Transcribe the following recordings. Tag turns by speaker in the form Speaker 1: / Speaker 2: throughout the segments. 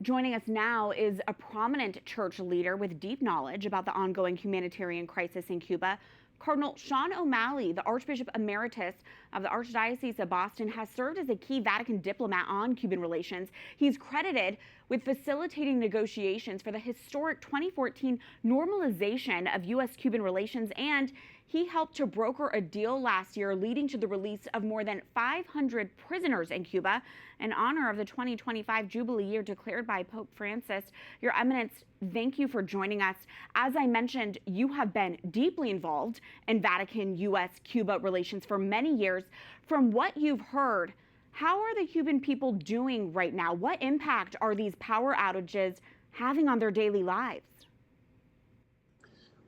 Speaker 1: Joining us now is a prominent church leader with deep knowledge about the ongoing humanitarian crisis in Cuba. Cardinal Seán O'Malley, the Archbishop Emeritus of the Archdiocese of Boston, has served as a key Vatican diplomat on Cuban relations. He's credited with facilitating negotiations for the historic 2014 normalization of U.S.-Cuban relations, and he helped to broker a deal last year leading to the release of more than 500 prisoners in Cuba in honor of the 2025 Jubilee year declared by Pope Francis. Your Eminence, thank you for joining us. As I mentioned, you have been deeply involved in Vatican U.S.-Cuba relations for many years. From what you've heard, how are the Cuban people doing right now? What impact are these power outages having on their daily lives?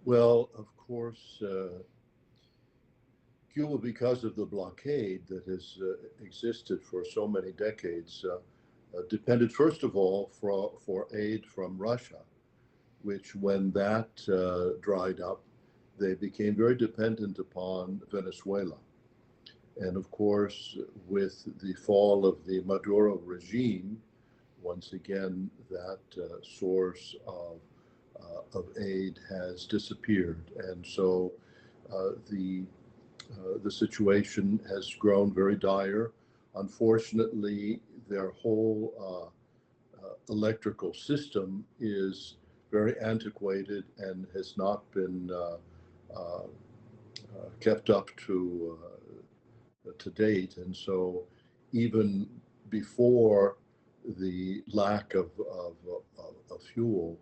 Speaker 2: Well, of course, Cuba, because of the blockade that has existed for so many decades, depended first of all for aid from Russia, which when that dried up, they became very dependent upon Venezuela. And of course, with the fall of the Maduro regime, once again, that source of aid has disappeared. And so the situation has grown very dire. Unfortunately, their whole electrical system is very antiquated and has not been kept up to date. And so even before the lack of fuel,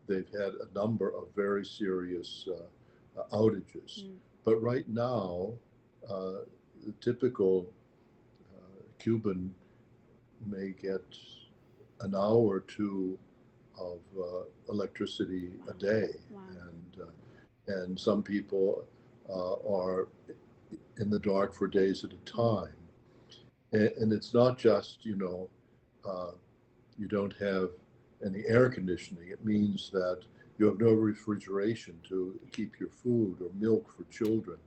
Speaker 2: they've had a number of very serious outages. But right now, the typical Cuban may get an hour or two of electricity a day.
Speaker 1: Wow.
Speaker 2: And some people are in the dark for days at a time. And it's not just, you don't have any air conditioning. It means that you have no refrigeration to keep your food or milk for children.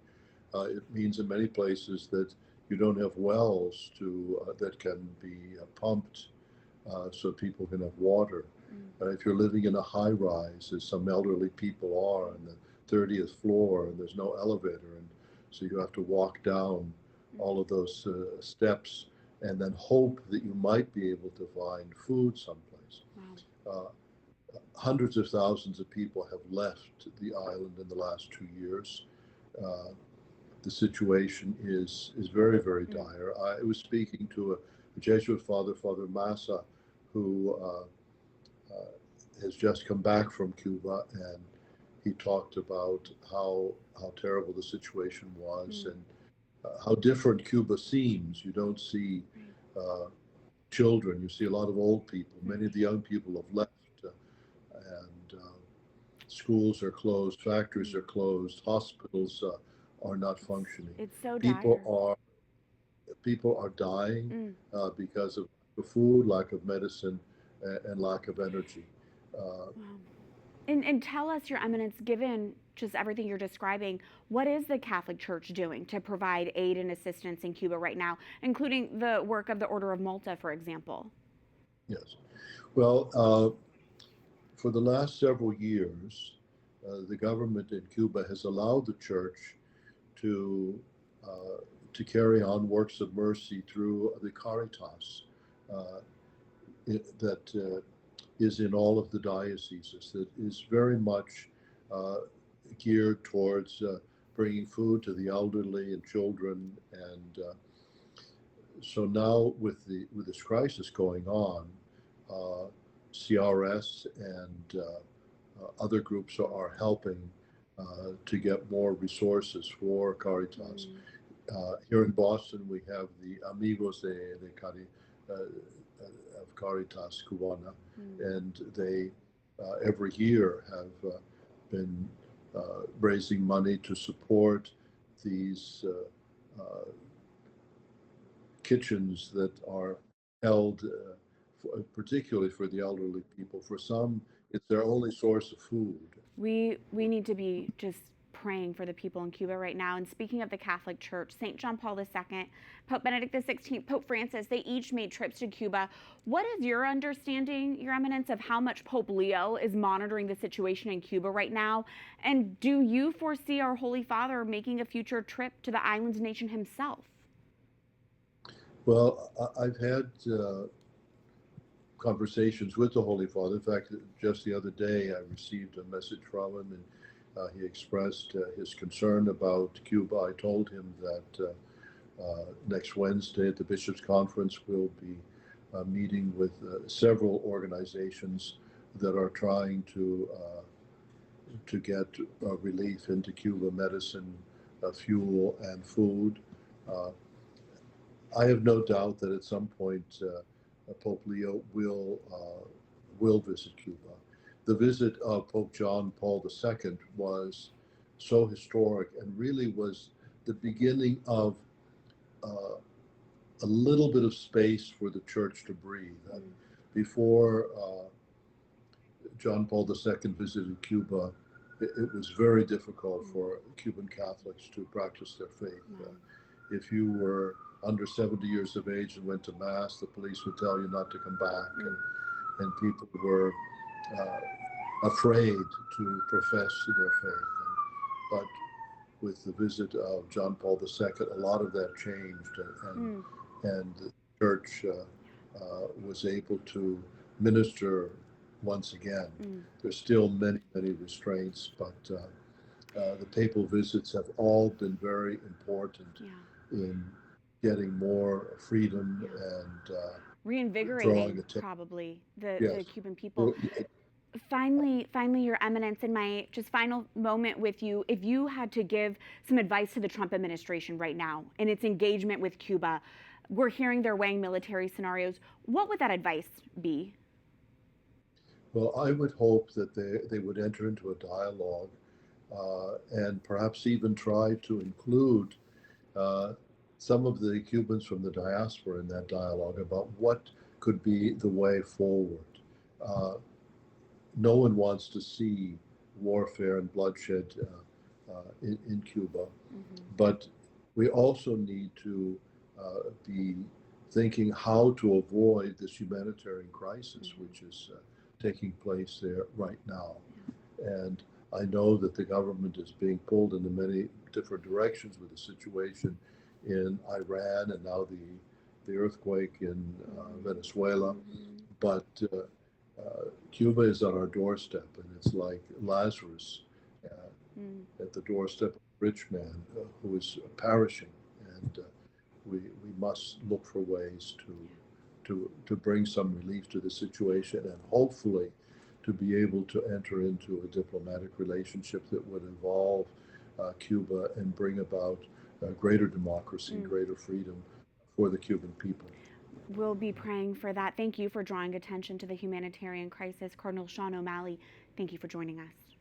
Speaker 2: It means in many places that you don't have wells that can be pumped so people can have water. If you're living in a high rise, as some elderly people are, on the 30th floor, and there's no elevator, and so you have to walk down all of those steps and then hope that you might be able to find food someplace.
Speaker 1: Wow.
Speaker 2: Hundreds of thousands of people have left the island in the last 2 years. The situation is very, very dire. I was speaking to a Jesuit father, Father Massa, who has just come back from Cuba, and he talked about how terrible the situation was and how different Cuba seems. You don't see children, you see a lot of old people. Many of the young people have left, and schools are closed, factories are closed, hospitals are not functioning.
Speaker 1: It's so
Speaker 2: People
Speaker 1: dire.
Speaker 2: are dying because of food, lack of medicine, and lack of energy.
Speaker 1: Wow. And tell us, Your Eminence, given just everything you're describing, what is the Catholic Church doing to provide aid and assistance in Cuba right now, including the work of the Order of Malta, for example?
Speaker 2: Yes. Well, for the last several years, the government in Cuba has allowed the Church to carry on works of mercy through the Caritas that is in all of the dioceses, that is very much geared towards bringing food to the elderly and children. And so now with this crisis going on, CRS and other groups are helping to get more resources for Caritas. Here in Boston, we have the Amigos de of Caritas Cubana, and they every year have been raising money to support these kitchens that are held particularly for the elderly people. For some, it's their only source of food.
Speaker 1: We need to be just praying for the people in Cuba right now. And speaking of the Catholic Church, St. John Paul II, Pope Benedict XVI, Pope Francis, they each made trips to Cuba. What is your understanding, Your Eminence, of how much Pope Leo is monitoring the situation in Cuba right now? And do you foresee our Holy Father making a future trip to the island nation himself?
Speaker 2: Well, I've had conversations with the Holy Father. In fact, just the other day, I received a message from him, and he expressed his concern about Cuba. I told him that next Wednesday at the Bishops' Conference, we'll be meeting with several organizations that are trying to get relief into Cuba: medicine, fuel, and food. I have no doubt that at some point Pope Leo will visit Cuba. The visit of Pope John Paul II was so historic and really was the beginning of a little bit of space for the church to breathe. Before John Paul II visited Cuba, it was very difficult for Cuban Catholics to practice their faith. If you were under 70 years of age and went to Mass, the police would tell you not to come back, and people were afraid to profess their faith. But with the visit of John Paul II, a lot of that changed, and the church was able to minister once again. There's still many, many restraints, but the papal visits have all been very important in getting more freedom and
Speaker 1: reinvigorating probably the Cuban people. Finally, Your Eminence, in my just final moment with you, if you had to give some advice to the Trump administration right now in its engagement with Cuba, we're hearing they're weighing military scenarios. What would that advice be?
Speaker 2: Well, I would hope that they would enter into a dialogue and perhaps even try to include some of the Cubans from the diaspora in that dialogue about what could be the way forward. No one wants to see warfare and bloodshed in Cuba, but we also need to be thinking how to avoid this humanitarian crisis, which is taking place there right now. And I know that the government is being pulled in many different directions with the situation in Iran and now the earthquake in Venezuela. But Cuba is on our doorstep, and it's like Lazarus at the doorstep of a rich man who is perishing. And we must look for ways to bring some relief to the situation, and hopefully to be able to enter into a diplomatic relationship that would involve Cuba and bring about greater democracy and greater freedom for the Cuban people.
Speaker 1: We'll be praying for that. Thank you for drawing attention to the humanitarian crisis. Cardinal Seán O'Malley, thank you for joining us.